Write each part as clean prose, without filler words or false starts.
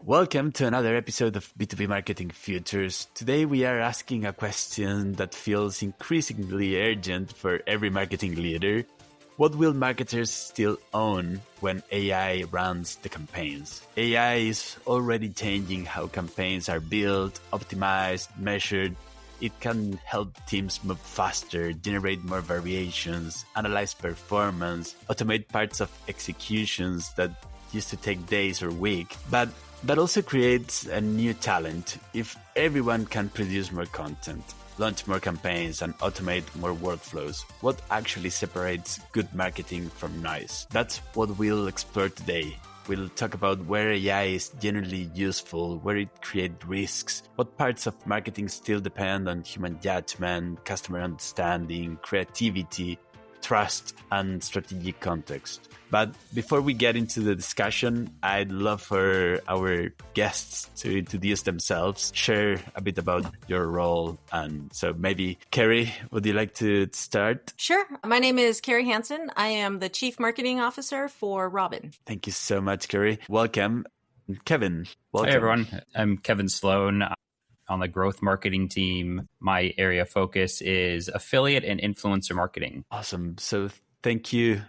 Welcome to another episode of B2B Marketing Futures. Today we are asking a question that feels increasingly urgent for every marketing leader. What will marketers still own when AI runs the campaigns? AI is already changing how campaigns are built, optimized, measured. It can help teams move faster, generate more variations, analyze performance, automate parts of executions that used to take days or weeks. But that also creates a new challenge. If everyone can produce more content, launch more campaigns, and automate more workflows, what actually separates good marketing from noise? That's what we'll explore today. We'll talk about where AI is generally useful, where it creates risks, what parts of marketing still depend on human judgment, customer understanding, creativity, trust, and strategic context. But before we get into the discussion, I'd love for our guests to introduce themselves, share a bit about your role. And so maybe, Carrie, would you like to start? Sure. My name is Carrie Hansen. I am the Chief Marketing Officer for Robin. Thank you so much, Carrie. Welcome. Kevin, welcome. Hi, everyone. I'm Kevin Sloan. On the growth marketing team, my area of focus is affiliate and influencer marketing. Awesome. So thank you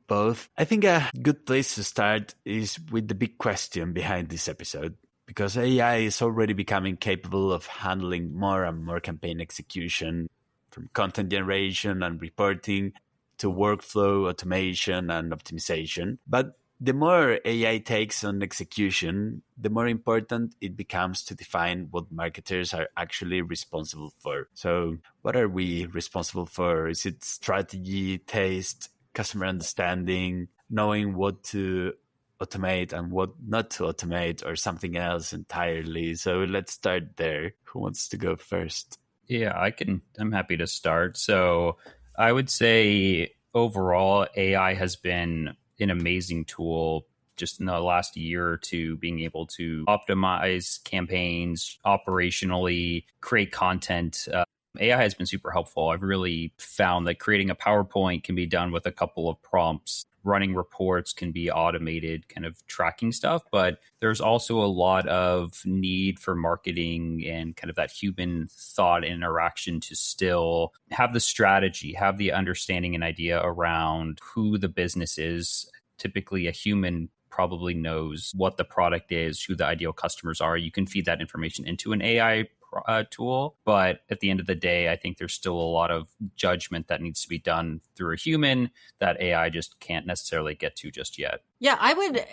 both. I think a good place to start is with the big question behind this episode, because AI is already becoming capable of handling more and more campaign execution, from content generation and reporting to workflow automation and optimization. But the more AI takes on execution, the more important it becomes to define what marketers are actually responsible for. So what are we responsible for? Is it strategy, taste, customer understanding, knowing what to automate and what not to automate, or something else entirely? So let's start there. Who wants to go first? Yeah, I'm happy to start. So I would say overall, AI has been an amazing tool just in the last year or two, being able to optimize campaigns operationally, create content. AI has been super helpful. I've really found that creating a PowerPoint can be done with a couple of prompts. Running reports can be automated, kind of tracking stuff. But there's also a lot of need for marketing and kind of that human thought and interaction to still have the strategy, have the understanding and idea around who the business is. Typically, a human probably knows what the product is, who the ideal customers are. You can feed that information into an AI tool. But at the end of the day, I think there's still a lot of judgment that needs to be done through a human that AI just can't necessarily get to just yet. Yeah, I would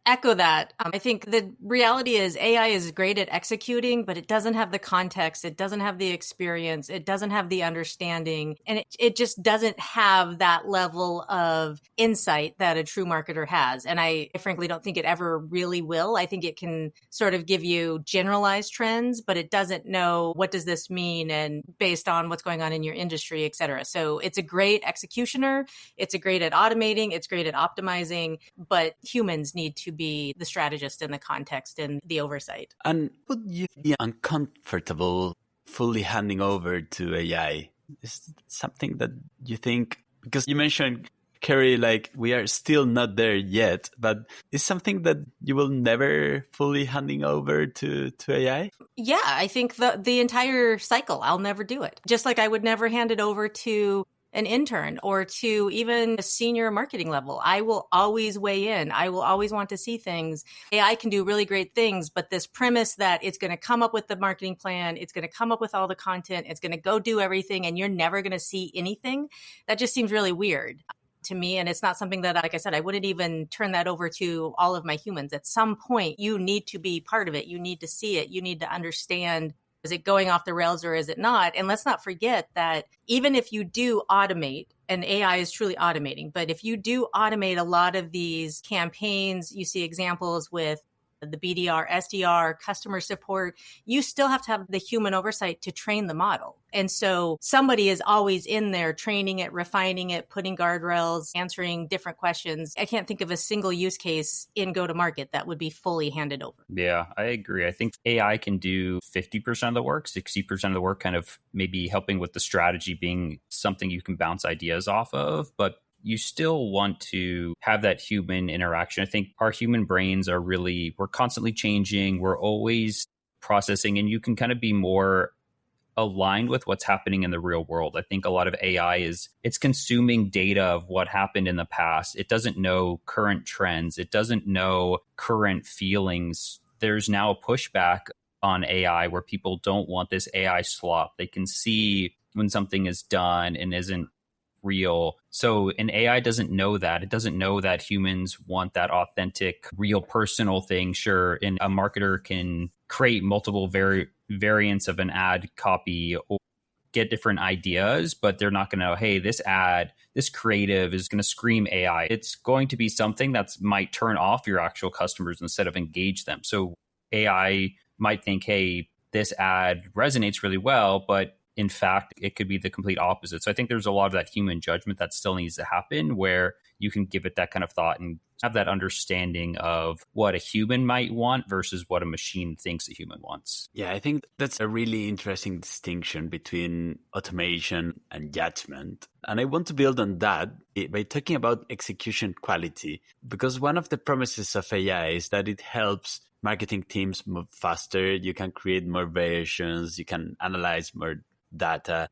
echo that. I think the reality is AI is great at executing, but it doesn't have the context. It doesn't have the experience. It doesn't have the understanding. And it just doesn't have that level of insight that a true marketer has. And I frankly don't think it ever really will. I think it can sort of give you generalized trends, but it doesn't know what does this mean and based on what's going on in your industry, et cetera. So it's a great executioner. It's a great at automating. It's great at optimizing, but humans need to be the strategist in the context and the oversight. And would you be uncomfortable fully handing over to AI? Is it something that you think, because you mentioned, Carrie, like we are still not there yet, but is something that you will never fully handing over to AI? Yeah, I think the entire cycle, I'll never do it. Just like I would never hand it over to an intern or to even a senior marketing level. I will always weigh in. I will always want to see things. AI can do really great things, but this premise that it's going to come up with the marketing plan, it's going to come up with all the content, it's going to go do everything, and you're never going to see anything, that just seems really weird to me. And it's not something that, like I said, I wouldn't even turn that over to all of my humans. At some point, you need to be part of it. You need to see it. You need to understand, is it going off the rails or is it not? And let's not forget that even if you do automate, and AI is truly automating, but if you do automate a lot of these campaigns, you see examples with the BDR, SDR, customer support, you still have to have the human oversight to train the model. And so somebody is always in there training it, refining it, putting guardrails, answering different questions. I can't think of a single use case in go-to-market that would be fully handed over. Yeah, I agree. I think AI can do 50% of the work, 60% of the work, kind of maybe helping with the strategy being something you can bounce ideas off of. But you still want to have that human interaction. I think our human brains we're constantly changing. We're always processing, and you can kind of be more aligned with what's happening in the real world. I think a lot of AI it's consuming data of what happened in the past. It doesn't know current trends. It doesn't know current feelings. There's now a pushback on AI where people don't want this AI slop. They can see when something is done and isn't real. So an AI doesn't know that. It doesn't know that humans want that authentic, real personal thing. Sure, and a marketer can create multiple variants of an ad copy or get different ideas, but they're not going to know, hey, this creative is going to scream AI. It's going to be something that might turn off your actual customers instead of engage them. So AI might think, hey, this ad resonates really well, but in fact, it could be the complete opposite. So I think there's a lot of that human judgment that still needs to happen where you can give it that kind of thought and have that understanding of what a human might want versus what a machine thinks a human wants. Yeah, I think that's a really interesting distinction between automation and judgment. And I want to build on that by talking about execution quality, because one of the promises of AI is that it helps marketing teams move faster. You can create more variations, you can analyze more data,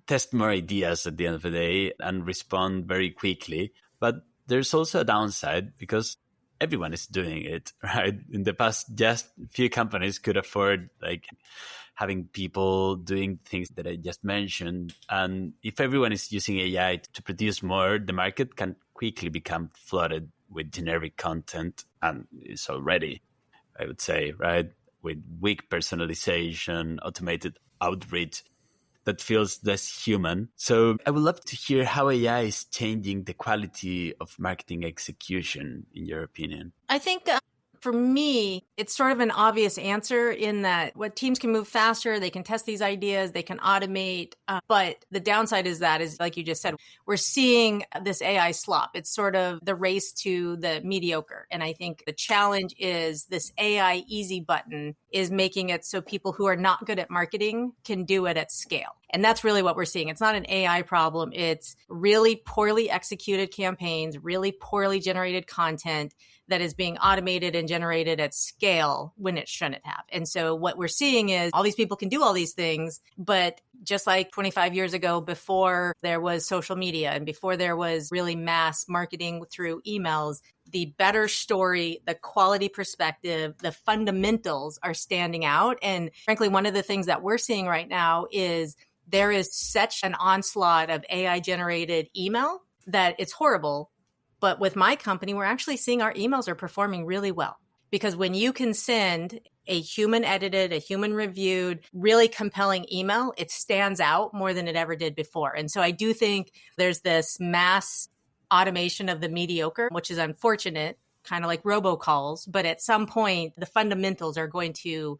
test more ideas at the end of the day, and respond very quickly. But there's also a downside because everyone is doing it, right? In the past, just few companies could afford having people doing things that I just mentioned. And if everyone is using AI to produce more, the market can quickly become flooded with generic content, and it's already, I would say, right, with weak personalization, automated outreach that feels less human. So I would love to hear how AI is changing the quality of marketing execution, in your opinion. I think for me, it's sort of an obvious answer in that what teams can move faster, they can test these ideas, they can automate. But the downside is like you just said, we're seeing this AI slop. It's sort of the race to the mediocre. And I think the challenge is this AI easy button is making it so people who are not good at marketing can do it at scale. And that's really what we're seeing. It's not an AI problem. It's really poorly executed campaigns, really poorly generated content that is being automated and generated at scale when it shouldn't have. And so what we're seeing is all these people can do all these things, but just like 25 years ago, before there was social media and before there was really mass marketing through emails, the better story, the quality perspective, the fundamentals are standing out. And frankly, one of the things that we're seeing right now is there is such an onslaught of AI generated email that it's horrible. But with my company, we're actually seeing our emails are performing really well, because when you can send a human edited, a human reviewed, really compelling email, it stands out more than it ever did before. And so I do think there's this mass automation of the mediocre, which is unfortunate, kind of like robocalls. But at some point, the fundamentals are going to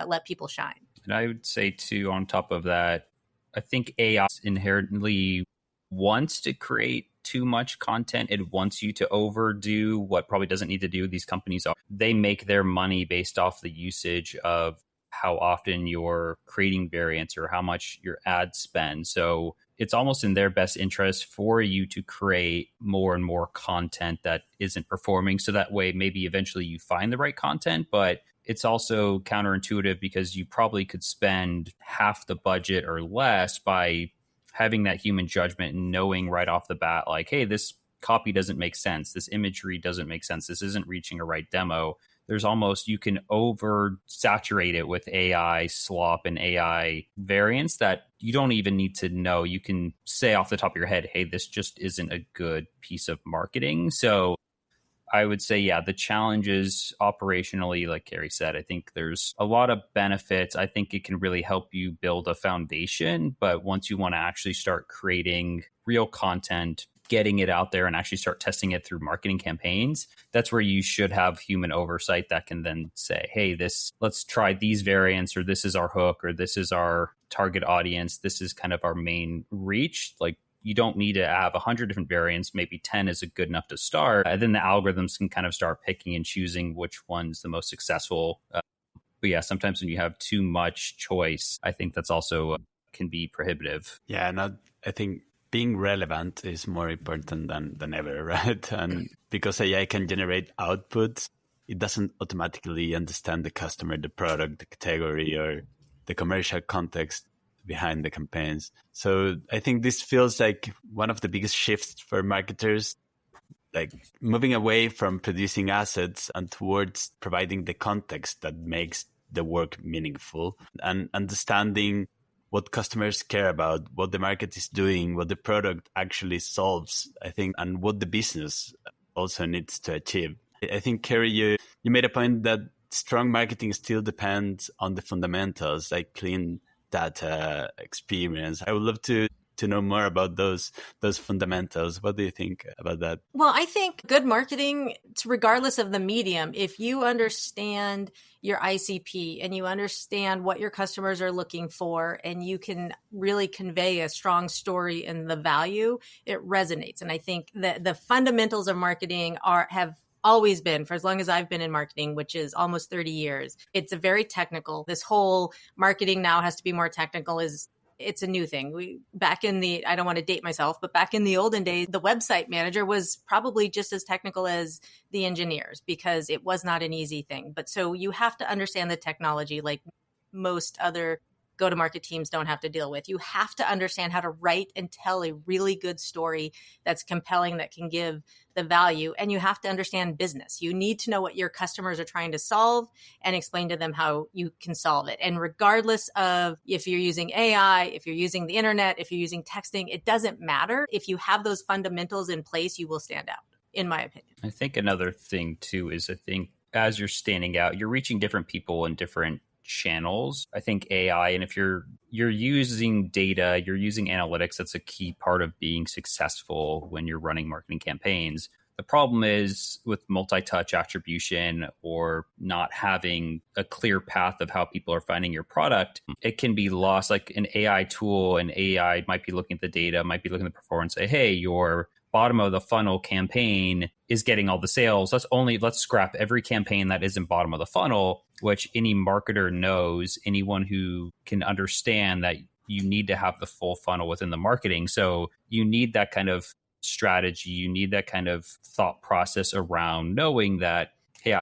let people shine. And I would say too, on top of that, I think AI inherently wants to create too much content. It wants you to overdo what probably doesn't need to do. These companies they make their money based off the usage of how often you're creating variants or how much your ads spend. So it's almost in their best interest for you to create more and more content that isn't performing. So that way, maybe eventually you find the right content, but it's also counterintuitive because you probably could spend half the budget or less by having that human judgment and knowing right off the bat, like, hey, this copy doesn't make sense. This imagery doesn't make sense. This isn't reaching a right demo. There's almost, you can oversaturate it with AI slop and AI variants that you don't even need to know. You can say off the top of your head, hey, this just isn't a good piece of marketing. So I would say, yeah, the challenge is operationally, like Carrie said, I think there's a lot of benefits. I think it can really help you build a foundation. But once you want to actually start creating real content, getting it out there and actually start testing it through marketing campaigns, that's where you should have human oversight that can then say, hey, let's try these variants, or this is our hook, or this is our target audience. This is kind of our main reach. Like, you don't need to have 100 different variants. Maybe 10 is good enough to start. And then the algorithms can kind of start picking and choosing which one's the most successful. But yeah, sometimes when you have too much choice, I think that's also can be prohibitive. Yeah, and I think being relevant is more important than ever, right? And because AI can generate outputs, it doesn't automatically understand the customer, the product, the category, or the commercial context behind the campaigns. So I think this feels like one of the biggest shifts for marketers, like moving away from producing assets and towards providing the context that makes the work meaningful and understanding what customers care about, what the market is doing, what the product actually solves, I think, and what the business also needs to achieve. I think, Kerry, you made a point that strong marketing still depends on the fundamentals, like clean data, experience. I would love to know more about those fundamentals. What do you think about that? Well, I think good marketing, regardless of the medium, if you understand your ICP and you understand what your customers are looking for and you can really convey a strong story and the value, it resonates. And I think that the fundamentals of marketing have always been, for as long as I've been in marketing, which is almost 30 years. It's a very technical. This whole marketing now has to be more technical it's a new thing. I don't want to date myself, but back in the olden days, the website manager was probably just as technical as the engineers because it was not an easy thing. But so you have to understand the technology like most other go-to-market teams don't have to deal with. You have to understand how to write and tell a really good story that's compelling, that can give the value. And you have to understand business. You need to know what your customers are trying to solve and explain to them how you can solve it. And regardless of if you're using AI, if you're using the internet, if you're using texting, it doesn't matter. If you have those fundamentals in place, you will stand out, in my opinion. I think another thing too is as you're standing out, you're reaching different people in different channels. I think AI, and if you're using data, you're using analytics, that's a key part of being successful when you're running marketing campaigns. The problem is with multi-touch attribution or not having a clear path of how people are finding your product, it can be lost. Like an AI tool, and AI might be looking at the data, might be looking at the performance, say, hey, your bottom of the funnel campaign is getting all the sales. Let's scrap every campaign that isn't bottom of the funnel, which any marketer knows, anyone who can understand that you need to have the full funnel within the marketing. So you need that kind of strategy. You need that kind of thought process around knowing that, hey, I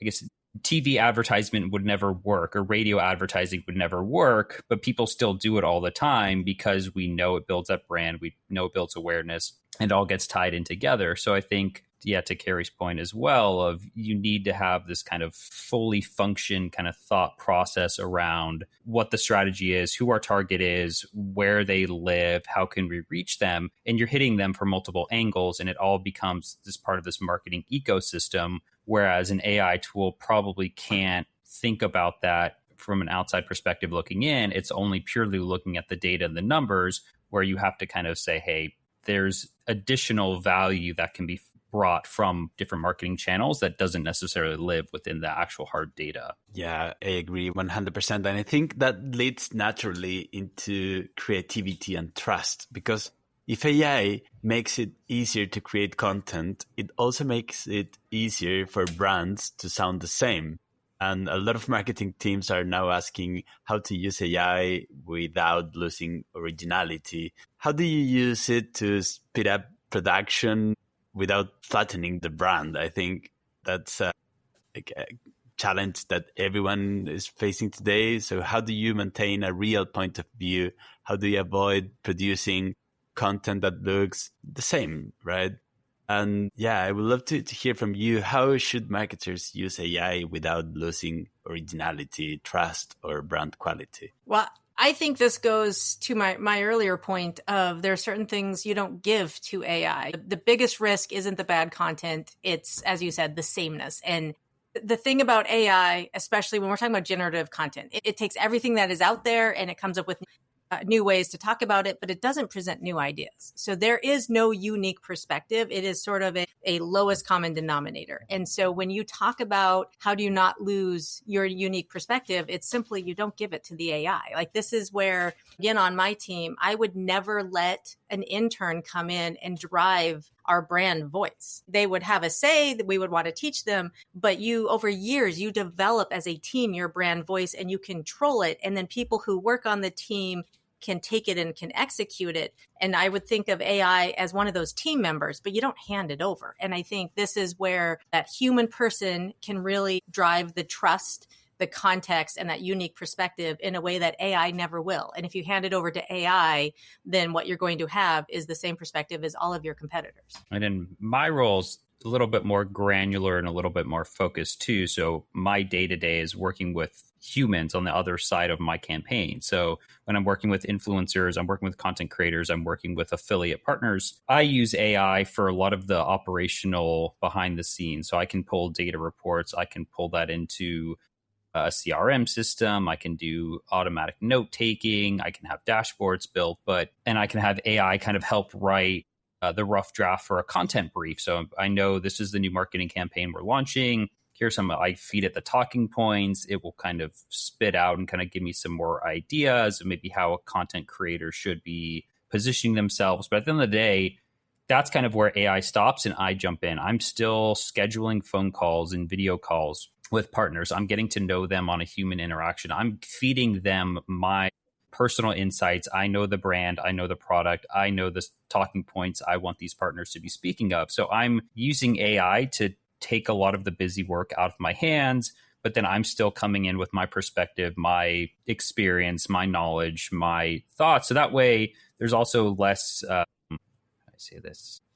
guess TV advertisement would never work or radio advertising would never work, but people still do it all the time because we know it builds up brand. We know it builds awareness and all gets tied in together. So I think, to Kerry's point as well, of you need to have this kind of fully function kind of thought process around what the strategy is, who our target is, where they live, how can we reach them? And you're hitting them from multiple angles, and it all becomes this part of this marketing ecosystem, whereas an AI tool probably can't think about that from an outside perspective looking in. It's only purely looking at the data and the numbers, where you have to kind of say, hey, there's additional value that can be brought from different marketing channels that doesn't necessarily live within the actual hard data. Yeah, I agree 100%. And I think that leads naturally into creativity and trust, because if AI makes it easier to create content, it also makes it easier for brands to sound the same. And a lot of marketing teams are now asking how to use AI without losing originality. How do you use it to speed up production without flattening the brand? I think that's a challenge that everyone is facing today. So how do you maintain a real point of view? How do you avoid producing content that looks the same, right? And I would love to hear from you. How should marketers use AI without losing originality, trust, or brand quality? Well, I think this goes to my earlier point of there are certain things you don't give to AI. The biggest risk isn't the bad content. It's, as you said, the sameness. And the thing about AI, especially when we're talking about generative content, it takes everything that is out there and it comes up with new ways to talk about it, but it doesn't present new ideas. So there is no unique perspective. It is sort of a lowest common denominator. And so when you talk about how do you not lose your unique perspective, it's simply you don't give it to the AI. Like this is where, again, on my team, I would never let an intern come in and drive our brand voice. They would have a say that we would want to teach them, but over years, you develop as a team your brand voice and you control it. And then people who work on the team can take it and can execute it. And I would think of AI as one of those team members, but you don't hand it over. And I think this is where that human person can really drive the trust, the context, and that unique perspective in a way that AI never will. And if you hand it over to AI, then what you're going to have is the same perspective as all of your competitors. And in my roles, a little bit more granular and a little bit more focused too. So my day-to-day is working with humans on the other side of my campaign. So when I'm working with influencers, I'm working with content creators, I'm working with affiliate partners, I use AI for a lot of the operational behind the scenes. So I can pull data reports, I can pull that into a CRM system, I can do automatic note taking, I can have dashboards built, and I can have AI kind of help write the rough draft for a content brief. So I know this is the new marketing campaign we're launching. Here's some, I feed it the talking points. It will kind of spit out and kind of give me some more ideas of maybe how a content creator should be positioning themselves. But at the end of the day, that's kind of where AI stops and I jump in. I'm still scheduling phone calls and video calls with partners. I'm getting to know them on a human interaction. I'm feeding them my personal insights. I know the brand, I know the product, I know the talking points I want these partners to be speaking of. So I'm using AI to take a lot of the busy work out of my hands, but then I'm still coming in with my perspective, my experience, my knowledge, my thoughts. So that way there's also less,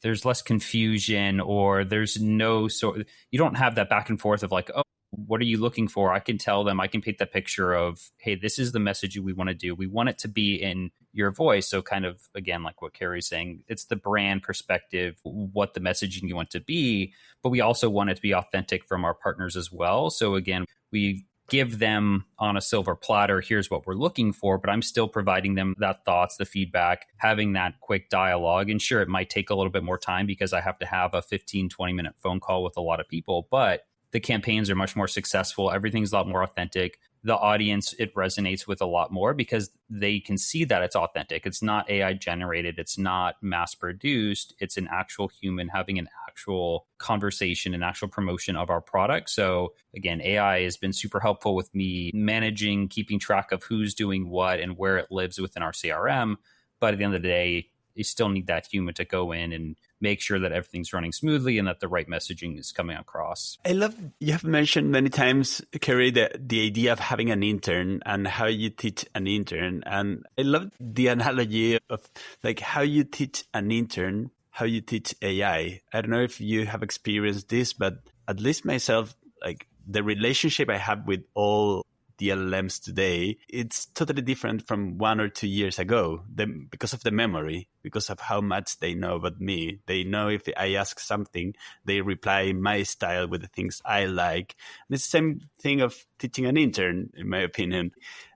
there's less confusion, or there's no sort, you don't have that back and forth of like, oh, what are you looking for? I can tell them, I can paint that picture of, hey, this is the message we want to do. We want it to be in your voice. So kind of, again, like what Carrie's saying, it's the brand perspective, what the messaging you want to be, but we also want it to be authentic from our partners as well. So again, we give them on a silver platter, here's what we're looking for, but I'm still providing them that thoughts, the feedback, having that quick dialogue. And sure, it might take a little bit more time because I have to have a 15, 20-minute phone call with a lot of people, but the campaigns are much more successful. Everything's a lot more authentic. The audience, it resonates with a lot more because they can see that it's authentic. It's not AI generated. It's not mass produced. It's an actual human having an actual conversation, an actual promotion of our product. So again, AI has been super helpful with me managing, keeping track of who's doing what and where it lives within our CRM. But at the end of the day, you still need that human to go in and make sure that everything's running smoothly and that the right messaging is coming across. I love, you have mentioned many times, Carrie, the idea of having an intern and how you teach an intern. And I love the analogy of like how you teach an intern, how you teach AI. I don't know if you have experienced this, but at least myself, like the relationship I have with all the LLMs today, it's totally different from 1 or 2 years ago because of the memory, because of how much they know about me. They know if I ask something, they reply in my style with the things I like. And it's the same thing of teaching an intern, in my opinion.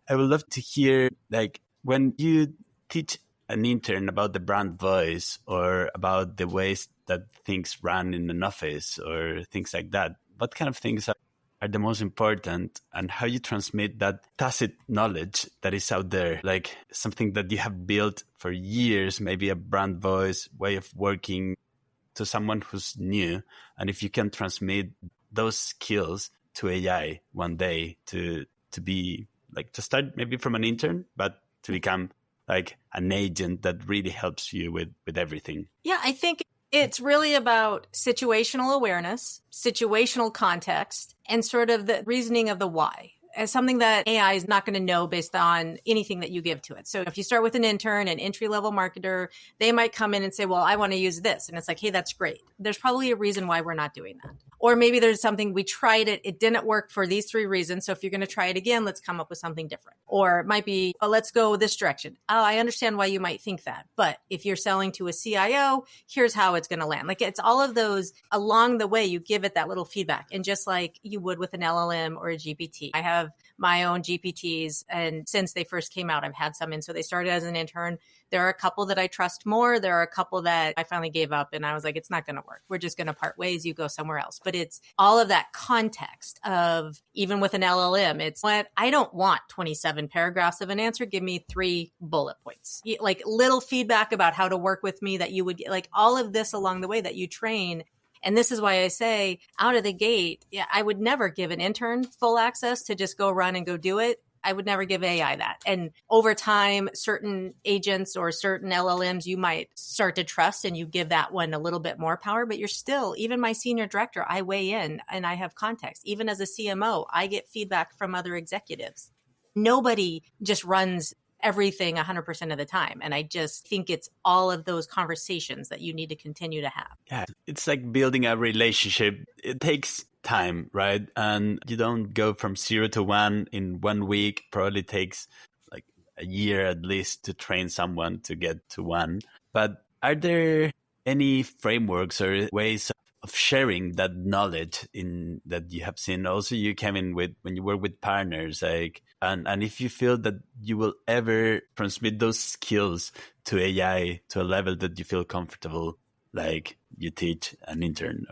I would love to hear, like, when you teach an intern about the brand voice or about the ways that things run in an office or things like that, what kind of things are the most important, and how you transmit that tacit knowledge that is out there, like something that you have built for years, maybe a brand voice, way of working, to someone who's new. And if you can transmit those skills to AI one day to be like, to start maybe from an intern, but to become like an agent that really helps you with everything. Yeah, I think it's really about situational awareness, situational context, and sort of the reasoning of the why, as something that AI is not going to know based on anything that you give to it. So if you start with an intern, an entry-level marketer, they might come in and say, well, I want to use this. And it's like, hey, that's great. There's probably a reason why we're not doing that. Or maybe there's something, we tried it, it didn't work for these 3 reasons. So if you're going to try it again, let's come up with something different. Or it might be, oh, let's go this direction. Oh, I understand why you might think that. But if you're selling to a CIO, here's how it's going to land. Like, it's all of those along the way, you give it that little feedback. And just like you would with an LLM or a GPT, I have my own GPTs. And since they first came out, I've had some. And so they started as an intern. There are a couple that I trust more. There are a couple that I finally gave up and I was like, it's not going to work. We're just going to part ways. You go somewhere else. But it's all of that context of, even with an LLM, it's what, I don't want 27 paragraphs of an answer. Give me 3 bullet points, like little feedback about how to work with me that you would like, all of this along the way that you train. And this is why I say out of the gate, I would never give an intern full access to just go run and go do it. I would never give AI that. And over time, certain agents or certain LLMs you might start to trust and you give that one a little bit more power, but you're still, even my senior director, I weigh in and I have context. Even as a CMO, I get feedback from other executives. Nobody just runs everything 100% of the time. And I just think it's all of those conversations that you need to continue to have. Yeah, it's like building a relationship. It takes time, right? And you don't go from 0 to 1 in 1 week. Probably takes like a year at least to train someone to get to 1. But are there any frameworks or ways of sharing that knowledge in that you have seen? Also, you came in with when you work with partners, like, and if you feel that you will ever transmit those skills to AI to a level that you feel comfortable, like you teach an intern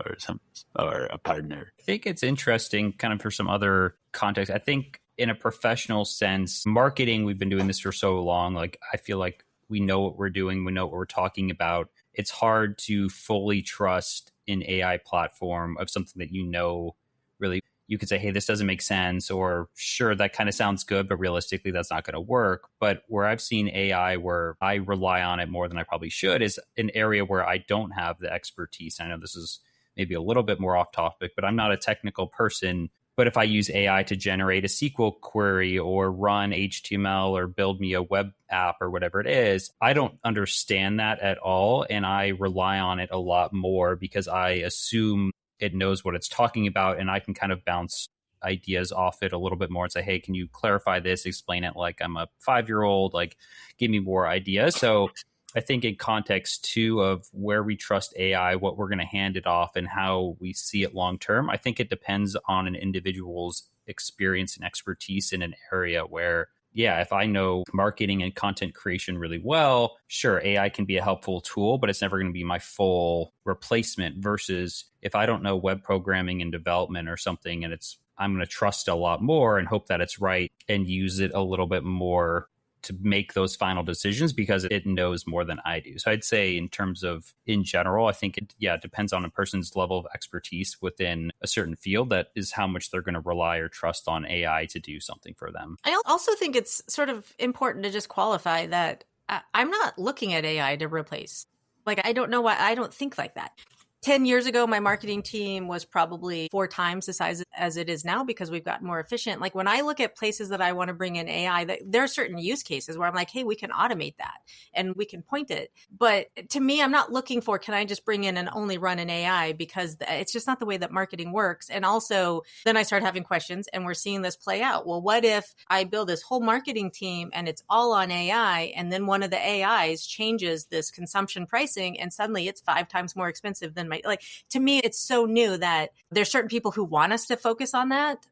or a partner. I think it's interesting kind of for some other context. I think in a professional sense, marketing, we've been doing this for so long. Like, I feel like we know what we're doing. We know what we're talking about. It's hard to fully trust an AI platform of something that really, you could say, hey, this doesn't make sense, or sure, that kind of sounds good, but realistically, that's not going to work. But where I've seen AI where I rely on it more than I probably should is an area where I don't have the expertise. I know this is maybe a little bit more off topic, but I'm not a technical person. But if I use AI to generate a SQL query or run HTML or build me a web app or whatever it is, I don't understand that at all. And I rely on it a lot more because I assume it knows what it's talking about, and I can kind of bounce ideas off it a little bit more and say, hey, can you clarify this, explain it like I'm a 5-year-old, like give me more ideas. So I think in context too of where we trust AI, what we're going to hand it off and how we see it long term, I think it depends on an individual's experience and expertise in an area where, yeah, if I know marketing and content creation really well, sure, AI can be a helpful tool, but it's never going to be my full replacement versus if I don't know web programming and development or something, and I'm going to trust a lot more and hope that it's right and use it a little bit more to make those final decisions because it knows more than I do. So I'd say in terms of in general, I think it depends on a person's level of expertise within a certain field. That is how much they're going to rely or trust on AI to do something for them. I also think it's sort of important to just qualify that I'm not looking at AI to replace. Like, I don't know why I don't think like that. 10 years ago, my marketing team was probably 4 times the size as it is now because we've gotten more efficient. Like when I look at places that I want to bring in AI, there are certain use cases where I'm like, hey, we can automate that and we can point it. But to me, I'm not looking for, can I just bring in and only run an AI, because it's just not the way that marketing works. And also then I start having questions and we're seeing this play out. Well, what if I build this whole marketing team and it's all on AI, and then one of the AIs changes this consumption pricing and suddenly it's 5 times more expensive than to me, it's so new that there's certain people who want us to focus on that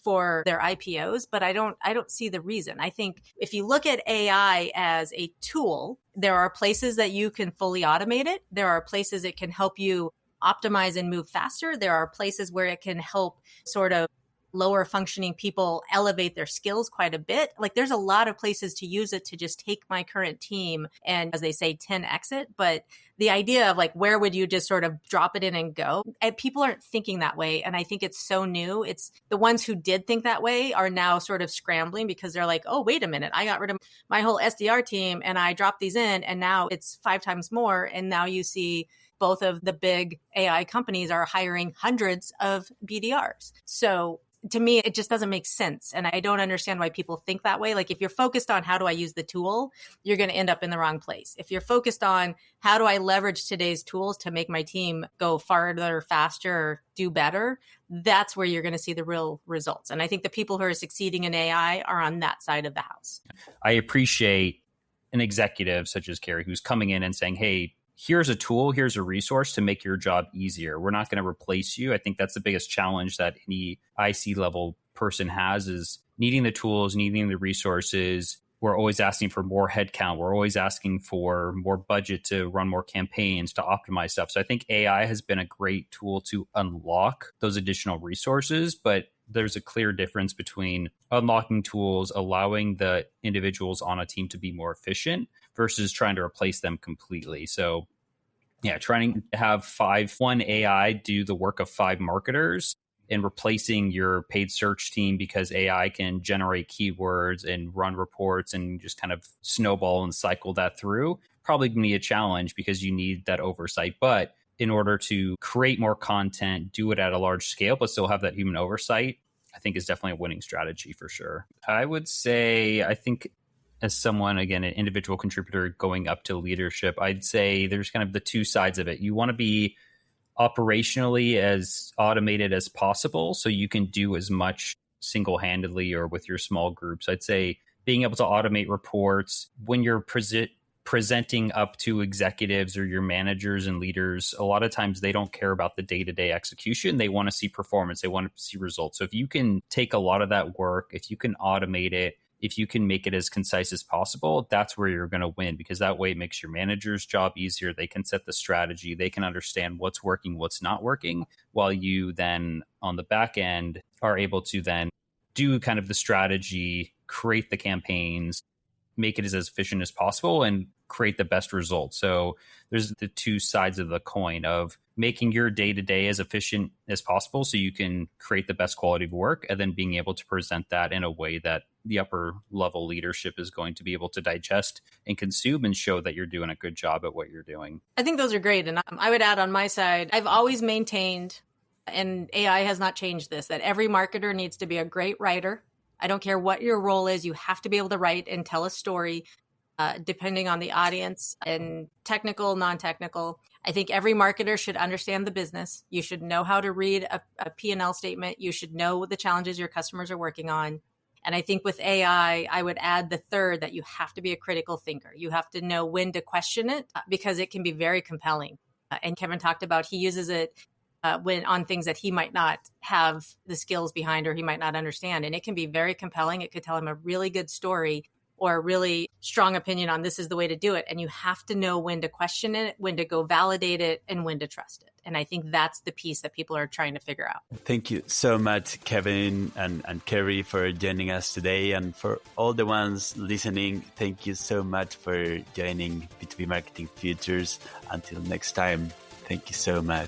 for their IPOs, but I don't see the reason. I think if you look at AI as a tool, there are places that you can fully automate it. There are places it can help you optimize and move faster. There are places where it can help sort of lower functioning people elevate their skills quite a bit. Like there's a lot of places to use it to just take my current team and, as they say, 10x it. But the idea of like, where would you just sort of drop it in and go? And people aren't thinking that way. And I think it's so new. It's the ones who did think that way are now sort of scrambling because they're like, oh, wait a minute. I got rid of my whole SDR team and I dropped these in and now it's 5 times more. And now you see both of the big AI companies are hiring hundreds of BDRs. So to me, it just doesn't make sense. And I don't understand why people think that way. Like if you're focused on how do I use the tool, you're going to end up in the wrong place. If you're focused on how do I leverage today's tools to make my team go farther, faster, do better, that's where you're going to see the real results. And I think the people who are succeeding in AI are on that side of the house. I appreciate an executive such as Carrie who's coming in and saying, hey, here's a tool, here's a resource to make your job easier. We're not going to replace you. I think that's the biggest challenge that any IC level person has is needing the tools, needing the resources. We're always asking for more headcount. We're always asking for more budget to run more campaigns, to optimize stuff. So I think AI has been a great tool to unlock those additional resources, but there's a clear difference between unlocking tools, allowing the individuals on a team to be more efficient versus trying to replace them completely. So yeah, trying to have one AI do the work of 5 marketers and replacing your paid search team because AI can generate keywords and run reports and just kind of snowball and cycle that through, probably going to be a challenge because you need that oversight. But in order to create more content, do it at a large scale, but still have that human oversight, I think is definitely a winning strategy for sure. I would say, I think as someone, again, an individual contributor going up to leadership, I'd say there's kind of the two sides of it. You want to be operationally as automated as possible so you can do as much single-handedly or with your small groups. I'd say being able to automate reports when you're presenting up to executives or your managers and leaders, a lot of times they don't care about the day-to-day execution. They want to see performance. They want to see results. So if you can take a lot of that work, if you can automate it, if you can make it as concise as possible, that's where you're going to win, because that way it makes your manager's job easier. They can set the strategy. They can understand what's working, what's not working, while you then on the back end are able to then do kind of the strategy, create the campaigns, make it as efficient as possible and create the best results. So there's the two sides of the coin of making your day-to-day as efficient as possible so you can create the best quality of work, and then being able to present that in a way that the upper level leadership is going to be able to digest and consume and show that you're doing a good job at what you're doing. I think those are great. And I would add on my side, I've always maintained, and AI has not changed this, that every marketer needs to be a great writer. I don't care what your role is, you have to be able to write and tell a story depending on the audience and technical, non-technical. I think every marketer should understand the business. You should know how to read a P&L statement. You should know the challenges your customers are working on. And I think with AI, I would add the third, that you have to be a critical thinker. You have to know when to question it because it can be very compelling. And Kevin talked about he uses it when on things that he might not have the skills behind or he might not understand. And it can be very compelling. It could tell him a really good story or a really strong opinion on this is the way to do it. And you have to know when to question it, when to go validate it, and when to trust it. And I think that's the piece that people are trying to figure out. Thank you so much, Kevin and Kerry, for joining us today. And for all the ones listening, thank you so much for joining B2B Marketing Futures. Until next time, thank you so much.